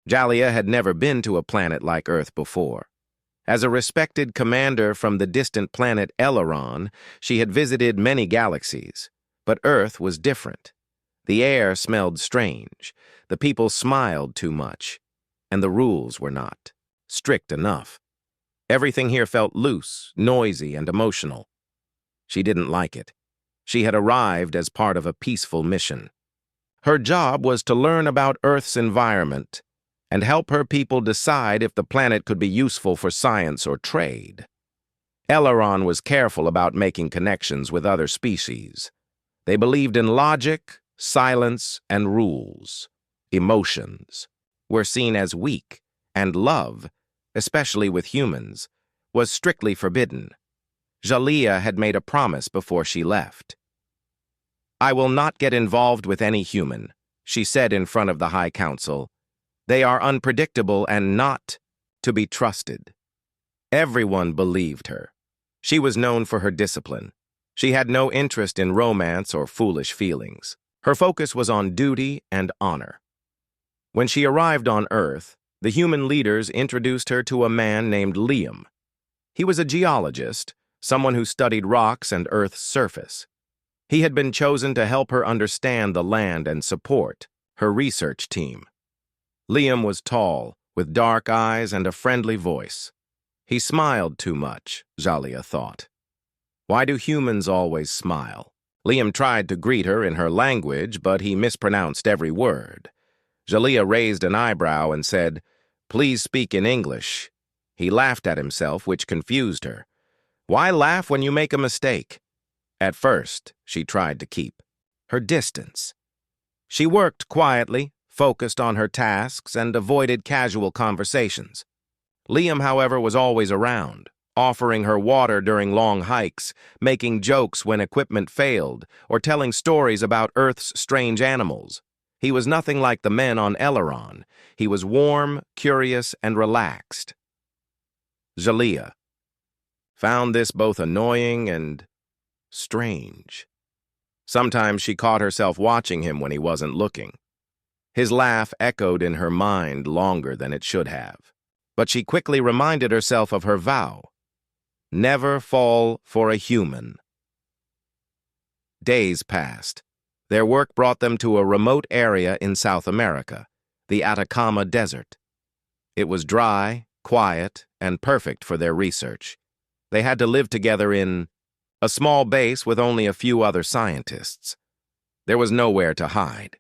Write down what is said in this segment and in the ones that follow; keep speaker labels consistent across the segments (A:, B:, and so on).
A: Jalia had never been to a planet like Earth before. As a respected commander from the distant planet Eleron, she had visited many galaxies, but Earth was different. The air smelled strange, the people smiled too much, and the rules were not strict enough. Everything here felt loose, noisy, and emotional. She didn't like it. She had arrived as part of a peaceful mission. Her job was to learn about Earth's environment and help her people decide if the planet could be useful for science or trade. Eleron was careful about making connections with other species. They believed in logic, silence, and rules. Emotions were seen as weak, and love, especially with humans, was strictly forbidden. Jalia had made a promise before she left. "I will not get involved with any human," she said in front of the High Council. "They are unpredictable and not to be trusted." Everyone believed her. She was known for her discipline. She had no interest in romance or foolish feelings. Her focus was on duty and honor. When she arrived on Earth, the human leaders introduced her to a man named Liam. He was a geologist, someone who studied rocks and Earth's surface. He had been chosen to help her understand the land and support her research team. Liam was tall, with dark eyes and a friendly voice. He smiled too much, Jalia thought. Why do humans always smile? Liam tried to greet her in her language, but he mispronounced every word. Jalia raised an eyebrow and said, "Please speak in English." He laughed at himself, which confused her. Why laugh when you make a mistake? At first, she tried to keep her distance. She worked quietly, focused on her tasks, and avoided casual conversations. Liam, however, was always around, offering her water during long hikes, making jokes when equipment failed, or telling stories about Earth's strange animals. He was nothing like the men on Eleron. He was warm, curious, and relaxed. Jalia found this both annoying and strange. Sometimes she caught herself watching him when he wasn't looking. His laugh echoed in her mind longer than it should have. But she quickly reminded herself of her vow: never fall for a human. Days passed. Their work brought them to a remote area in South America, the Atacama Desert. It was dry, quiet, and perfect for their research. They had to live together in a small base with only a few other scientists. There was nowhere to hide.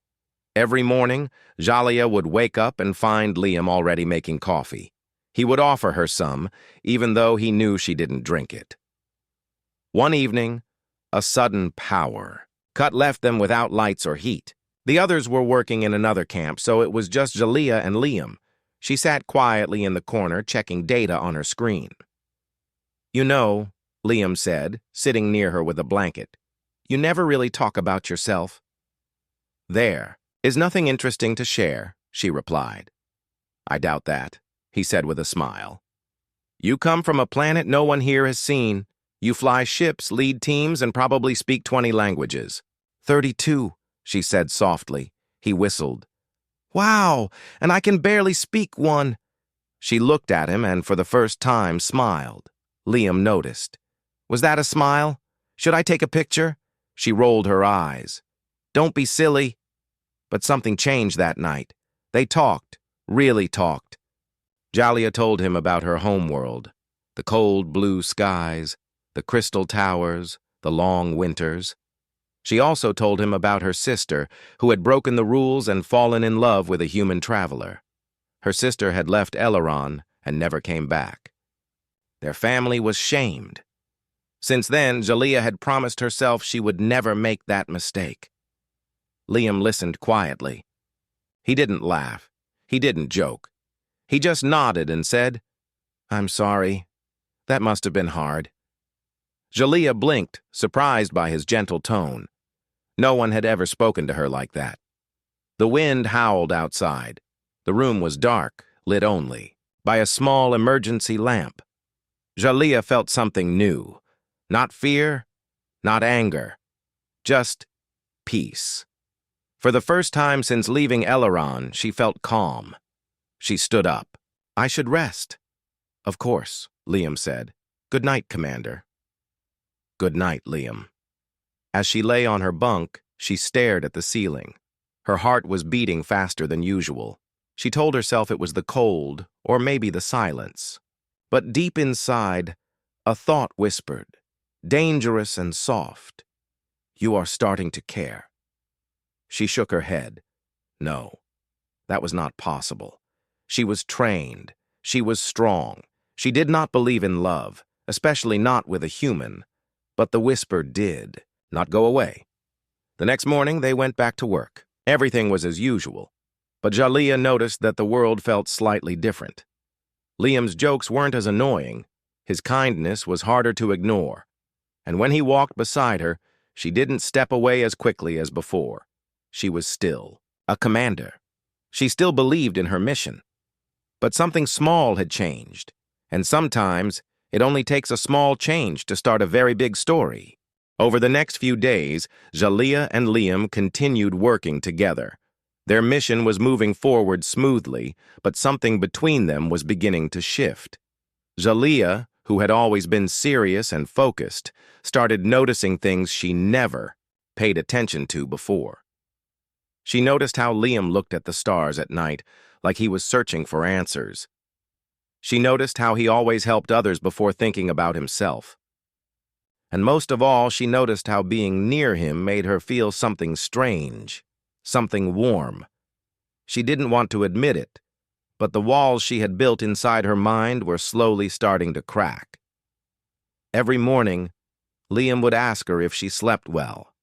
A: Every morning, Jalia would wake up and find Liam already making coffee. He would offer her some, even though he knew she didn't drink it. One evening, a sudden power cut left them without lights or heat. The others were working in another camp, so it was just Jalia and Liam. She sat quietly in the corner, checking data on her screen. "You know," Liam said, sitting near her with a blanket, "you never really talk about yourself." "There is nothing interesting to share," she replied. "I doubt that," he said with a smile. "You come from a planet no one here has seen. You fly ships, lead teams, and probably speak 20 languages. 32, she said softly. He whistled. "Wow, and I can barely speak one." She looked at him and for the first time smiled. Liam noticed. "Was that a smile? Should I take a picture?" She rolled her eyes. "Don't be silly." But something changed that night. They talked, really talked. Jalia told him about her homeworld, the cold blue skies, the crystal towers, the long winters. She also told him about her sister, who had broken the rules and fallen in love with a human traveler. Her sister had left Eleron and never came back. Their family was shamed. Since then, Jalia had promised herself she would never make that mistake. Liam listened quietly. He didn't laugh. He didn't joke. He just nodded and said, "I'm sorry. That must have been hard." Jalia blinked, surprised by his gentle tone. No one had ever spoken to her like that. The wind howled outside. The room was dark, lit only by a small emergency lamp. Jalia felt something new. Not fear, not anger, just peace. For the first time since leaving Eleron, she felt calm. She stood up. I should rest. Of course, Liam said. Good night, Commander. Good night, Liam. As she lay on her bunk, she stared at the ceiling. Her heart was beating faster than usual. She told herself it was the cold, or maybe the silence. But deep inside, a thought whispered, dangerous and soft. You are starting to care. She shook her head. No, that was not possible. She was trained. She was strong. She did not believe in love, especially not with a human. But the whisper did not go away. The next morning, they went back to work. Everything was as usual. But Jaliyah noticed that the world felt slightly different. Liam's jokes weren't as annoying. His kindness was harder to ignore. And when he walked beside her, she didn't step away as quickly as before. She was still a commander. She still believed in her mission. But something small had changed. And sometimes, it only takes a small change to start a very big story. Over the next few days, Jaliyah and Liam continued working together. Their mission was moving forward smoothly, but something between them was beginning to shift. Jaliyah, who had always been serious and focused, started noticing things she never paid attention to before. She noticed how Liam looked at the stars at night, like he was searching for answers. She noticed how he always helped others before thinking about himself. And most of all, she noticed how being near him made her feel something strange, something warm. She didn't want to admit it, but the walls she had built inside her mind were slowly starting to crack. Every morning, Liam would ask her if she slept well.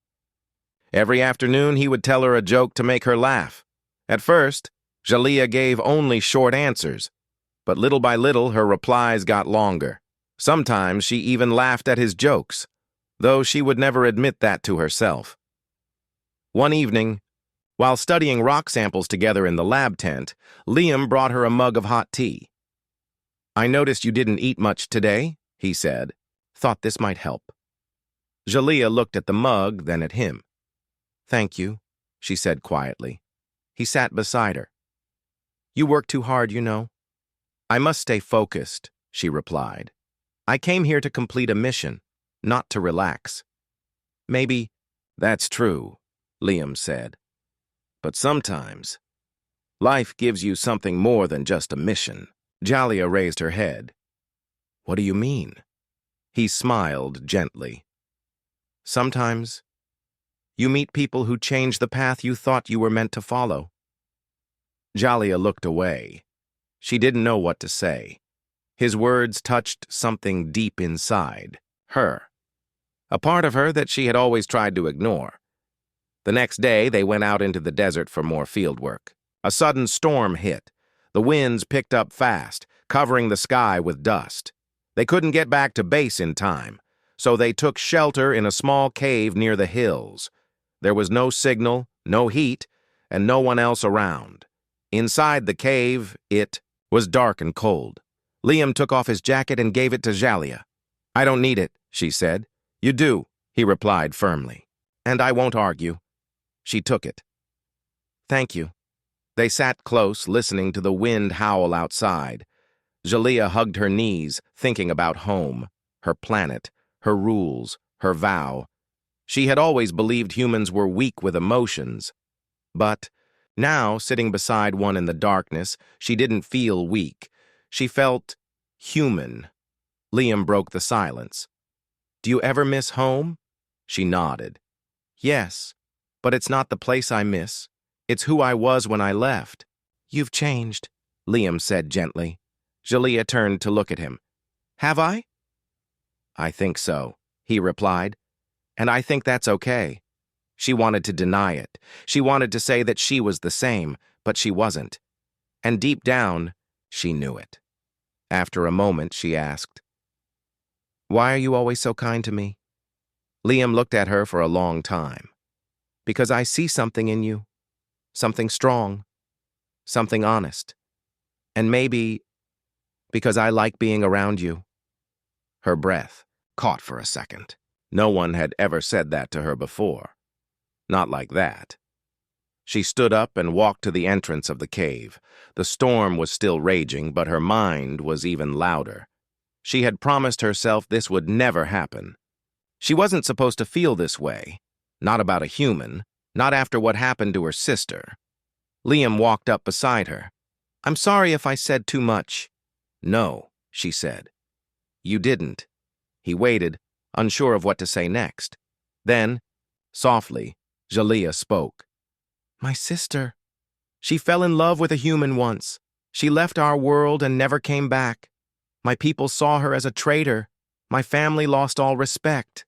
A: Every afternoon, he would tell her a joke to make her laugh. At first, Jaliyah gave only short answers, but little by little, her replies got longer. Sometimes she even laughed at his jokes, though she would never admit that to herself. One evening, while studying rock samples together in the lab tent, Liam brought her a mug of hot tea. I noticed you didn't eat much today, he said. Thought this might help. Jaliyah looked at the mug, then at him. Thank you, she said quietly. He sat beside her. You work too hard, you know. I must stay focused, she replied. I came here to complete a mission, not to relax. Maybe that's true, Liam said. But sometimes, life gives you something more than just a mission. Jaliyah raised her head. What do you mean? He smiled gently. Sometimes, you meet people who change the path you thought you were meant to follow. Jaliyah looked away. She didn't know what to say. His words touched something deep inside her, a part of her that she had always tried to ignore. The next day, they went out into the desert for more field work. A sudden storm hit. The winds picked up fast, covering the sky with dust. They couldn't get back to base in time, so they took shelter in a small cave near the hills. There was no signal, no heat, and no one else around. Inside the cave, it was dark and cold. Liam took off his jacket and gave it to Jaliyah. I don't need it, she said. You do, he replied firmly. And I won't argue. She took it. Thank you. They sat close, listening to the wind howl outside. Jaliyah hugged her knees, thinking about home, her planet, her rules, her vow. She had always believed humans were weak with emotions. But now, sitting beside one in the darkness, she didn't feel weak. She felt human. Liam broke the silence. Do you ever miss home? She nodded. Yes, but it's not the place I miss. It's who I was when I left. You've changed, Liam said gently. Jaliyah turned to look at him. Have I? I think so, he replied. And I think that's okay. She wanted to deny it. She wanted to say that she was the same, but she wasn't. And deep down, she knew it. After a moment, she asked, Why are you always so kind to me? Liam looked at her for a long time. Because I see something in you. Something strong. Something honest. And maybe because I like being around you. Her breath caught for a second. No one had ever said that to her before. Not like that. She stood up and walked to the entrance of the cave. The storm was still raging, but her mind was even louder. She had promised herself this would never happen. She wasn't supposed to feel this way. Not about a human, not after what happened to her sister. Liam walked up beside her. "I'm sorry if I said too much." "No," she said. "You didn't." He waited, unsure of what to say next. Then, softly, Jalea spoke. "My sister. She fell in love with a human once. She left our world and never came back. My people saw her as a traitor. My family lost all respect.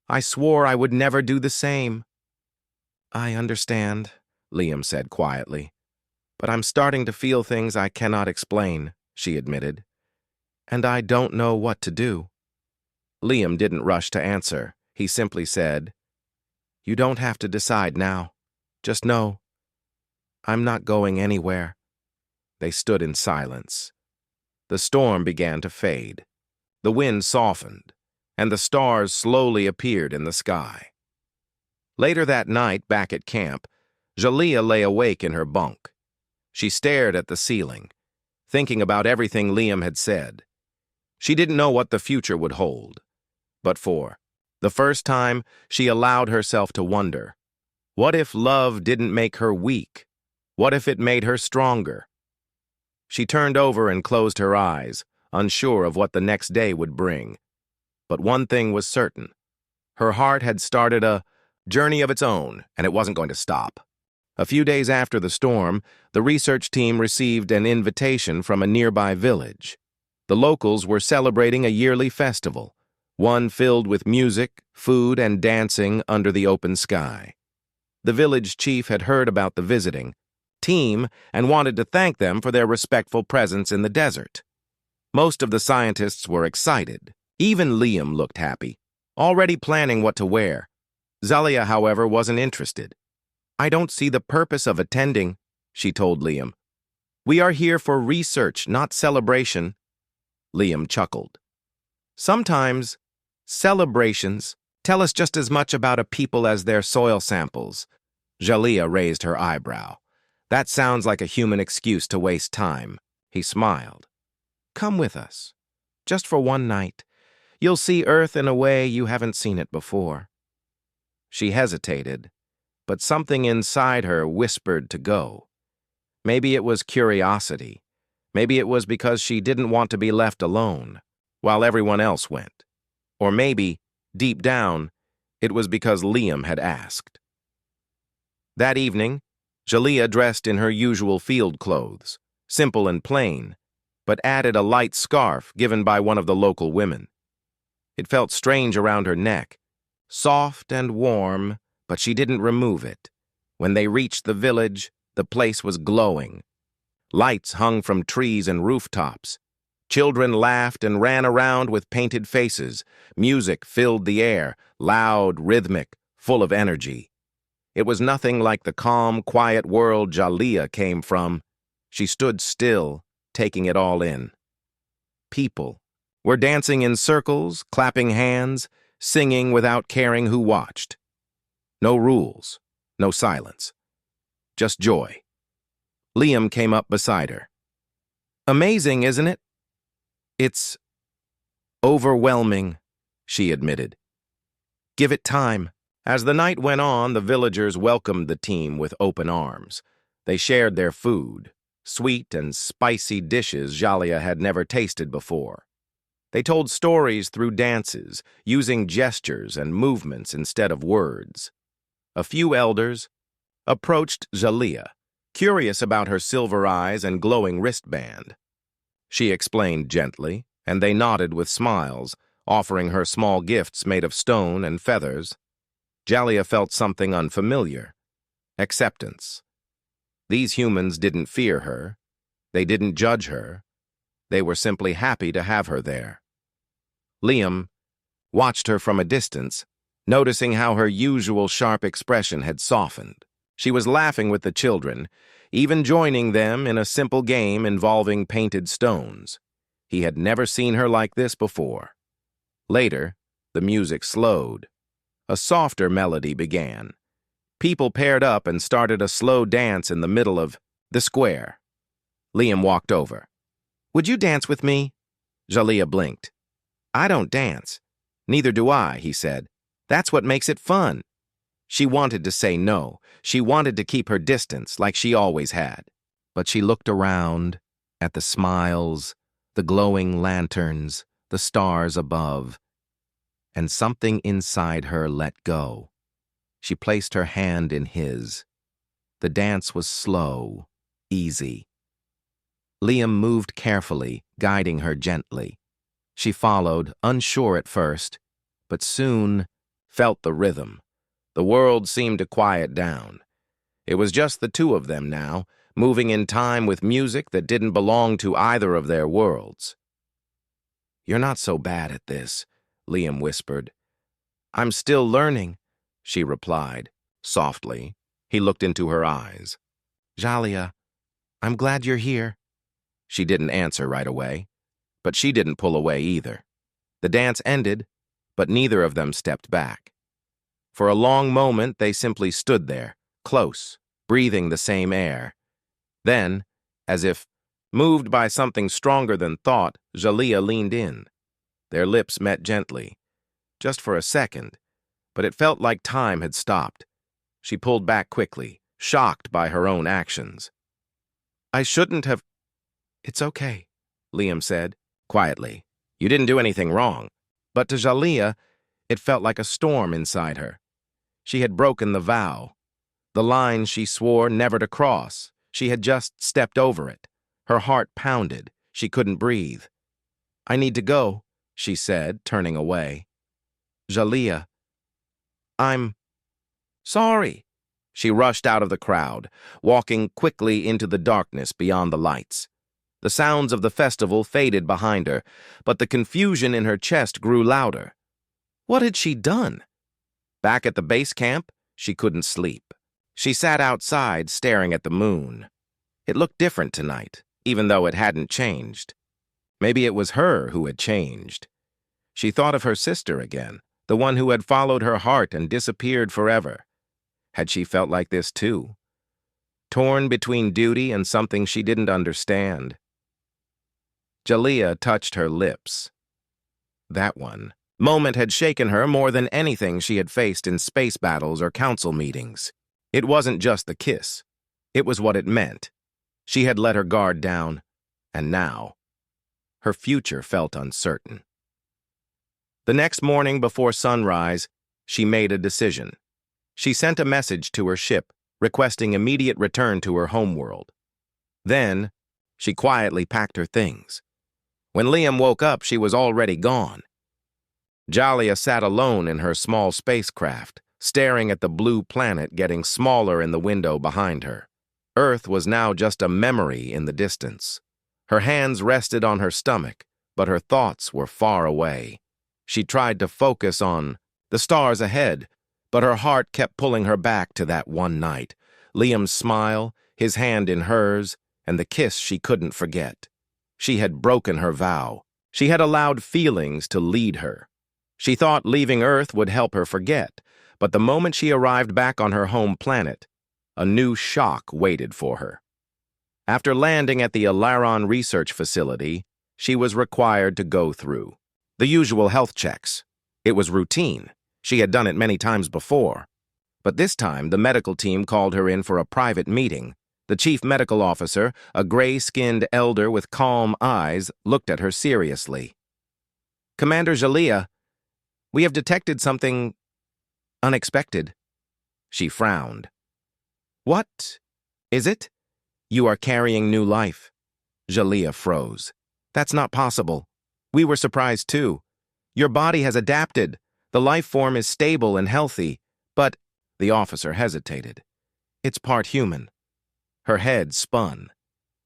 A: I swore I would never do the same." "I understand," Liam said quietly. "But I'm starting to feel things I cannot explain," she admitted. "And I don't know what to do." Liam didn't rush to answer. He simply said, "You don't have to decide now. Just know, I'm not going anywhere." They stood in silence. The storm began to fade. The wind softened, and the stars slowly appeared in the sky. Later that night, back at camp, Jalea lay awake in her bunk. She stared at the ceiling, thinking about everything Liam had said. She didn't know what the future would hold, but for the first time, she allowed herself to wonder, what if love didn't make her weak? What if it made her stronger? She turned over and closed her eyes, unsure of what the next day would bring. But one thing was certain. Her heart had started a journey of its own, and it wasn't going to stop. A few days after the storm, the research team received an invitation from a nearby village. The locals were celebrating a yearly festival, one filled with music, food, and dancing under the open sky. The village chief had heard about the visiting team and wanted to thank them for their respectful presence in the desert. Most of the scientists were excited. Even Liam looked happy, already planning what to wear. Jalea, however, wasn't interested. "I don't see the purpose of attending," she told Liam. "We are here for research, not celebration." Liam chuckled. "Sometimes celebrations tell us just as much about a people as their soil samples." Jalea raised her eyebrow. "That sounds like a human excuse to waste time." He smiled. "Come with us. Just for one night. You'll see Earth in a way you haven't seen it before." She hesitated, but something inside her whispered to go. Maybe it was curiosity. Maybe it was because she didn't want to be left alone, while everyone else went. Or maybe, deep down, it was because Liam had asked. That evening, Jalea dressed in her usual field clothes, simple and plain, but added a light scarf given by one of the local women. It felt strange around her neck, soft and warm, but she didn't remove it. When they reached the village, the place was glowing. Lights hung from trees and rooftops. Children laughed and ran around with painted faces. Music filled the air, loud, rhythmic, full of energy. It was nothing like the calm, quiet world Jalea came from. She stood still, taking it all in. People were dancing in circles, clapping hands, singing without caring who watched. No rules, no silence, just joy. Liam came up beside her. "Amazing, isn't it?" "It's overwhelming," she admitted. "Give it time." As the night went on, the villagers welcomed the team with open arms. They shared their food, sweet and spicy dishes Jalea had never tasted before. They told stories through dances, using gestures and movements instead of words. A few elders approached Jalea, curious about her silver eyes and glowing wristband. She explained gently, and they nodded with smiles, offering her small gifts made of stone and feathers. Jalea felt something unfamiliar. Acceptance. These humans didn't fear her. They didn't judge her. They were simply happy to have her there. Liam watched her from a distance, noticing how her usual sharp expression had softened. She was laughing with the children, even joining them in a simple game involving painted stones. He had never seen her like this before. Later, the music slowed. A softer melody began. People paired up and started a slow dance in the middle of the square. Liam walked over. "Would you dance with me?" Jaliyah blinked. "I don't dance." "Neither do I," he said. "That's what makes it fun." She wanted to say no. She wanted to keep her distance like she always had. But she looked around at the smiles, the glowing lanterns, the stars above, and something inside her let go. She placed her hand in his. The dance was slow, easy. Liam moved carefully, guiding her gently. She followed, unsure at first, but soon felt the rhythm. The world seemed to quiet down. It was just the two of them now, moving in time with music that didn't belong to either of their worlds. "You're not so bad at this," Liam whispered. "I'm still learning," she replied, softly. He looked into her eyes. "Jaliyah, I'm glad you're here." She didn't answer right away, but she didn't pull away either. The dance ended, but neither of them stepped back. For a long moment, they simply stood there, close, breathing the same air. Then, as if moved by something stronger than thought, Jaliyah leaned in. Their lips met gently, just for a second, but it felt like time had stopped. She pulled back quickly, shocked by her own actions. "I shouldn't have—" "It's okay," Liam said, quietly. "You didn't do anything wrong." But to Jaliyah, it felt like a storm inside her. She had broken the vow, the line she swore never to cross. She had just stepped over it. Her heart pounded. She couldn't breathe. "I need to go," she said, turning away. "Jaliyah, I'm sorry." She rushed out of the crowd, walking quickly into the darkness beyond the lights. The sounds of the festival faded behind her, but the confusion in her chest grew louder. What had she done? Back at the base camp, she couldn't sleep. She sat outside, staring at the moon. It looked different tonight, even though it hadn't changed. Maybe it was her who had changed. She thought of her sister again, the one who had followed her heart and disappeared forever. Had she felt like this too? Torn between duty and something she didn't understand. Jaliyah touched her lips. That one moment had shaken her more than anything she had faced in space battles or council meetings. It wasn't just the kiss. It was what it meant. She had let her guard down, and now her future felt uncertain. The next morning before sunrise, she made a decision. She sent a message to her ship, requesting immediate return to her homeworld. Then, she quietly packed her things. When Liam woke up, she was already gone. Jaliyah sat alone in her small spacecraft, staring at the blue planet getting smaller in the window behind her. Earth was now just a memory in the distance. Her hands rested on her stomach, but her thoughts were far away. She tried to focus on the stars ahead, but her heart kept pulling her back to that one night. Liam's smile, his hand in hers, and the kiss she couldn't forget. She had broken her vow. She had allowed feelings to lead her. She thought leaving Earth would help her forget, but the moment she arrived back on her home planet, a new shock waited for her. After landing at the Alaron research facility, she was required to go through the usual health checks. It was routine. She had done it many times before. But this time, the medical team called her in for a private meeting. The chief medical officer, a gray-skinned elder with calm eyes, looked at her seriously. "Commander Jaliyah, we have detected something unexpected." She frowned. "What is it?" "You are carrying new life." Jaliyah froze. "That's not possible. We were surprised too. Your body has adapted. The life form is stable and healthy, but—" The officer hesitated. "It's part human." Her head spun.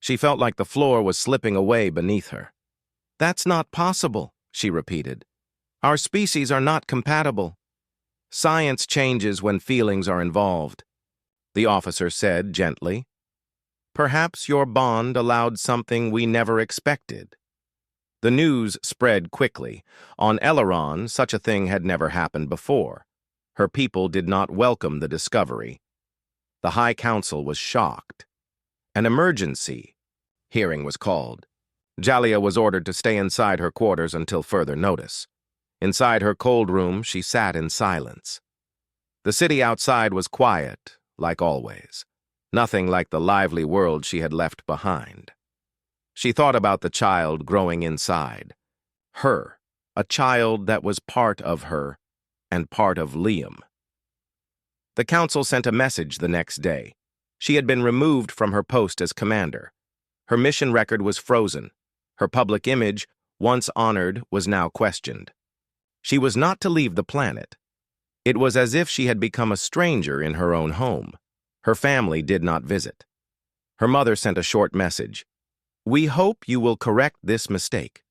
A: She felt like the floor was slipping away beneath her. "That's not possible," she repeated. "Our species are not compatible." "Science changes when feelings are involved," the officer said gently. "Perhaps your bond allowed something we never expected." The news spread quickly. On Alaron, such a thing had never happened before. Her people did not welcome the discovery. The High Council was shocked. An emergency hearing was called. Jalia was ordered to stay inside her quarters until further notice. Inside her cold room, she sat in silence. The city outside was quiet, like always. Nothing like the lively world she had left behind. She thought about the child growing inside. Her, a child that was part of her and part of Liam. The council sent a message the next day. She had been removed from her post as commander. Her mission record was frozen. Her public image, once honored, was now questioned. She was not to leave the planet. It was as if she had become a stranger in her own home. Her family did not visit. Her mother sent a short message. "We hope you will correct this mistake."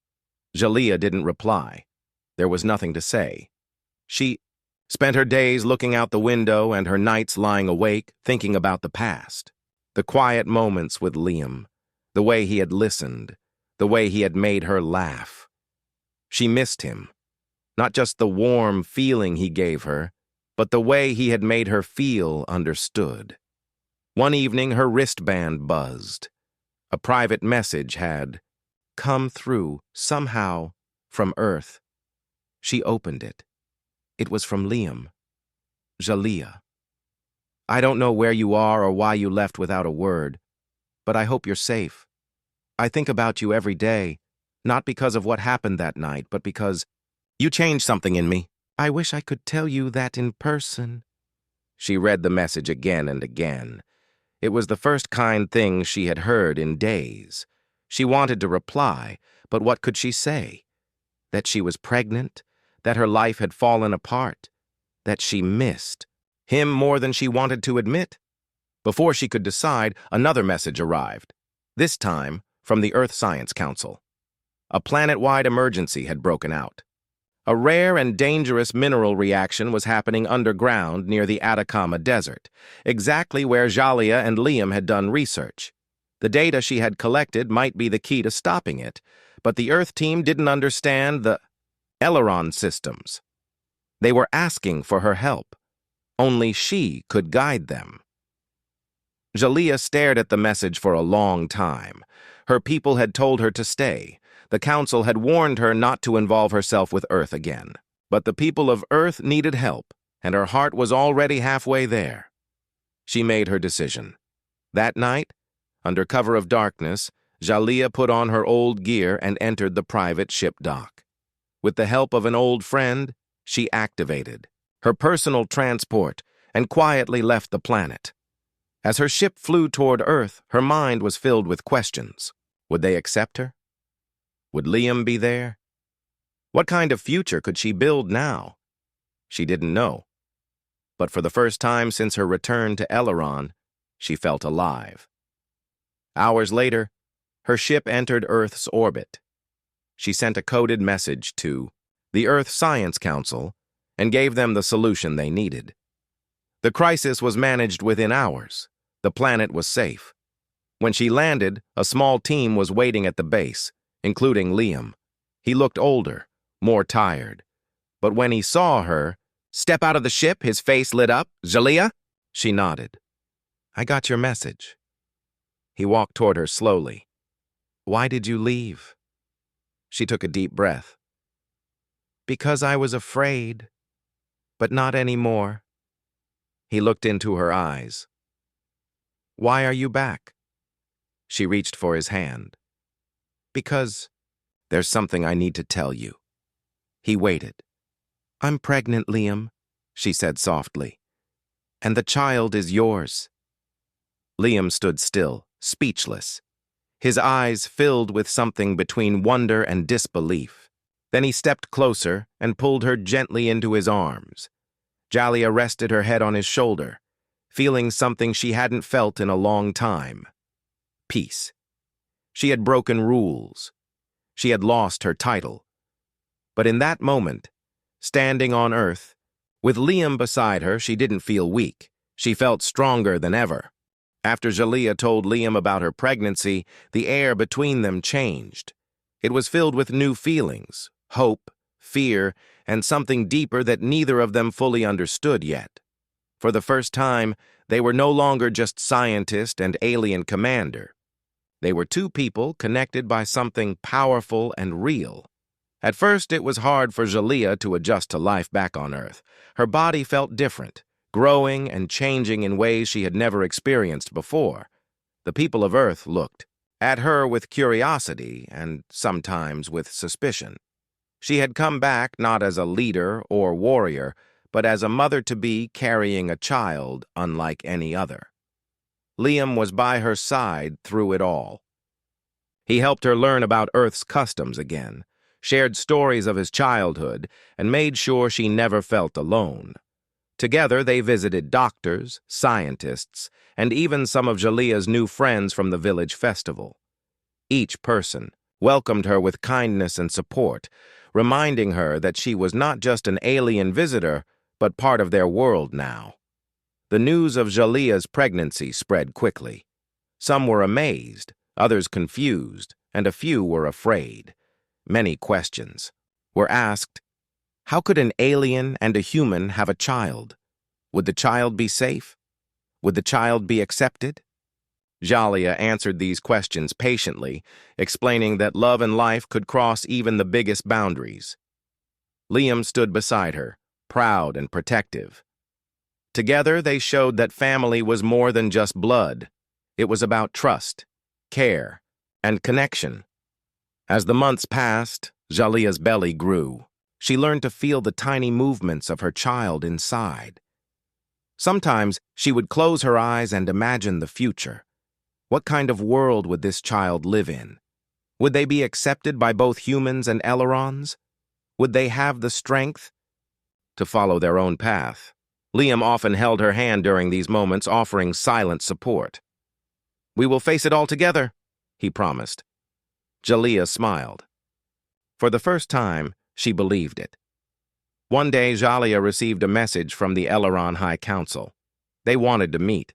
A: Jalia didn't reply. There was nothing to say. She spent her days looking out the window and her nights lying awake, thinking about the past. The quiet moments with Liam, the way he had listened, the way he had made her laugh. She missed him. Not just the warm feeling he gave her, but the way he had made her feel understood. One evening, her wristband buzzed. A private message had come through, somehow, from Earth. She opened it. It was from Liam. "Jalia, I don't know where you are or why you left without a word, but I hope you're safe. I think about you every day, not because of what happened that night, but because you changed something in me. I wish I could tell you that in person." She read the message again and again. It was the first kind thing she had heard in days. She wanted to reply, but what could she say? That she was pregnant? That her life had fallen apart? That she missed him more than she wanted to admit? Before she could decide, another message arrived. This time, from the Earth Science Council. A planet-wide emergency had broken out. A rare and dangerous mineral reaction was happening underground near the Atacama Desert, exactly where Jalia and Liam had done research. The data she had collected might be the key to stopping it, but the Earth team didn't understand the aileron systems. They were asking for her help. Only she could guide them. Jalia stared at the message for a long time. Her people had told her to stay. The council had warned her not to involve herself with Earth again. But the people of Earth needed help, and her heart was already halfway there. She made her decision. That night, under cover of darkness, Jalia put on her old gear and entered the private ship dock. With the help of an old friend, she activated her personal transport and quietly left the planet. As her ship flew toward Earth, her mind was filled with questions. Would they accept her? Would Liam be there? What kind of future could she build now? She didn't know. But for the first time since her return to Aileron, she felt alive. Hours later, her ship entered Earth's orbit. She sent a coded message to the Earth Science Council and gave them the solution they needed. The crisis was managed within hours. The planet was safe. When she landed, a small team was waiting at the base, including Liam. He looked older, more tired. But when he saw her step out of the ship, his face lit up. "Jalia?" She nodded. "I got your message." He walked toward her slowly. "Why did you leave?" She took a deep breath. "Because I was afraid, but not anymore." He looked into her eyes. "Why are you back?" She reached for his hand. "Because there's something I need to tell you." He waited. "I'm pregnant, Liam," she said softly. "And the child is yours." Liam stood still, speechless. His eyes filled with something between wonder and disbelief. Then he stepped closer and pulled her gently into his arms. Jalia rested her head on his shoulder, feeling something she hadn't felt in a long time. Peace. She had broken rules. She had lost her title. But in that moment, standing on Earth, with Liam beside her, she didn't feel weak. She felt stronger than ever. After Jalia told Liam about her pregnancy, the air between them changed. It was filled with new feelings, hope, fear, and something deeper that neither of them fully understood yet. For the first time, They were no longer just scientist and alien commander. They were two people connected by something powerful and real. At first, it was hard for Jalea to adjust to life back on Earth. Her body felt different, growing and changing in ways she had never experienced before. The people of Earth looked at her with curiosity and sometimes with suspicion. She had come back not as a leader or warrior, but as a mother-to-be carrying a child unlike any other. Liam was by her side through it all. He helped her learn about Earth's customs again, shared stories of his childhood, and made sure she never felt alone. Together, they visited doctors, scientists, and even some of Jalea's new friends from the village festival. Each person welcomed her with kindness and support, reminding her that she was not just an alien visitor, but part of their world now. The news of Jalea's pregnancy spread quickly. Some were amazed, others confused, and a few were afraid. Many questions were asked. How could an alien and a human have a child? Would the child be safe? Would the child be accepted? Jalea answered these questions patiently, explaining that love and life could cross even the biggest boundaries. Liam stood beside her, proud and protective. Together, they showed that family was more than just blood. It was about trust, care, and connection. As the months passed, Jalea's belly grew. She learned to feel the tiny movements of her child inside. Sometimes she would close her eyes and imagine the future. What kind of world would this child live in? Would they be accepted by both humans and Elrons? Would they have the strength to follow their own path? Liam often held her hand during these moments, offering silent support. "We will face it all together," he promised. Jalea smiled. For the first time, she believed it. One day, Jalea received a message from the Elrond High Council. They wanted to meet.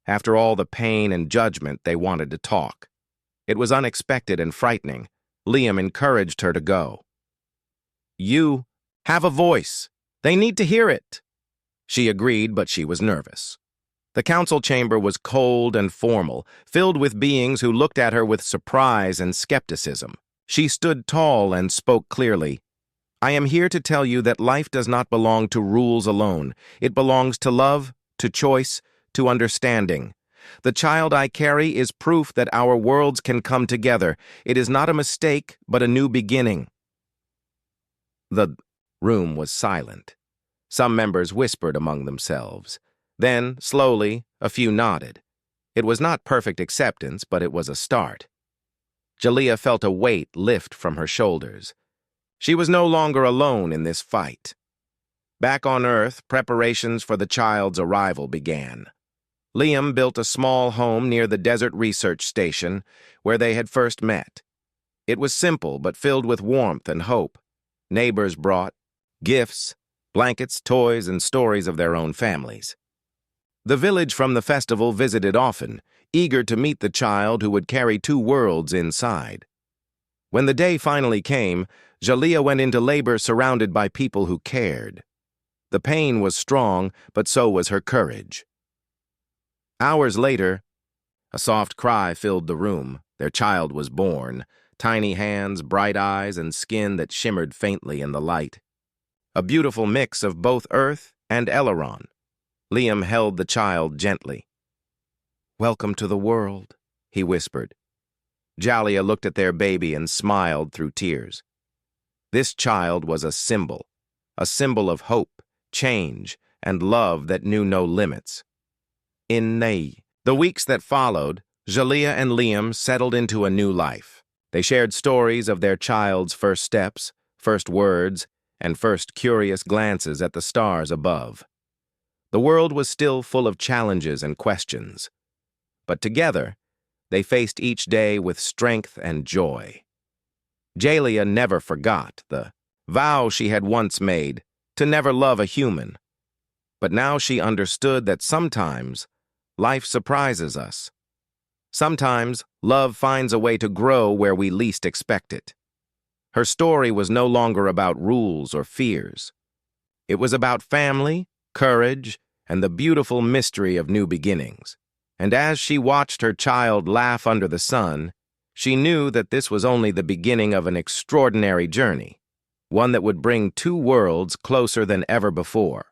A: After all the pain and judgment, they wanted to talk. It was unexpected and frightening. Liam encouraged her to go. "You have a voice. They need to hear it." She agreed, but she was nervous. The council chamber was cold and formal, filled with beings who looked at her with surprise and skepticism. She stood tall and spoke clearly. "I am here to tell you that life does not belong to rules alone. It belongs to love, to choice, to understanding. The child I carry is proof that our worlds can come together. It is not a mistake, but a new beginning." The room was silent. Some members whispered among themselves. Then, slowly, a few nodded. It was not perfect acceptance, but it was a start. Jalea felt a weight lift from her shoulders. She was no longer alone in this fight. Back on Earth, preparations for the child's arrival began. Liam built a small home near the desert research station where they had first met. It was simple but filled with warmth and hope. Neighbors brought gifts, blankets, toys, and stories of their own families. The village from the festival visited often, eager to meet the child who would carry two worlds inside. When the day finally came, Jalea went into labor surrounded by people who cared. The pain was strong, but so was her courage. Hours later, a soft cry filled the room. Their child was born, tiny hands, bright eyes, and skin that shimmered faintly in the light. A beautiful mix of both Earth and Elrond. Liam held the child gently. "Welcome to the world," he whispered. Jalea looked at their baby and smiled through tears. This child was a symbol of hope, change, and love that knew no limits. In the weeks that followed, Jalea and Liam settled into a new life. They shared stories of their child's first steps, first words, and first curious glances at the stars above. The world was still full of challenges and questions, but together, they faced each day with strength and joy. Jalea never forgot the vow she had once made to never love a human, but now she understood that sometimes life surprises us. Sometimes love finds a way to grow where we least expect it. Her story was no longer about rules or fears. It was about family, courage, and the beautiful mystery of new beginnings. And as she watched her child laugh under the sun, she knew that this was only the beginning of an extraordinary journey, one that would bring two worlds closer than ever before.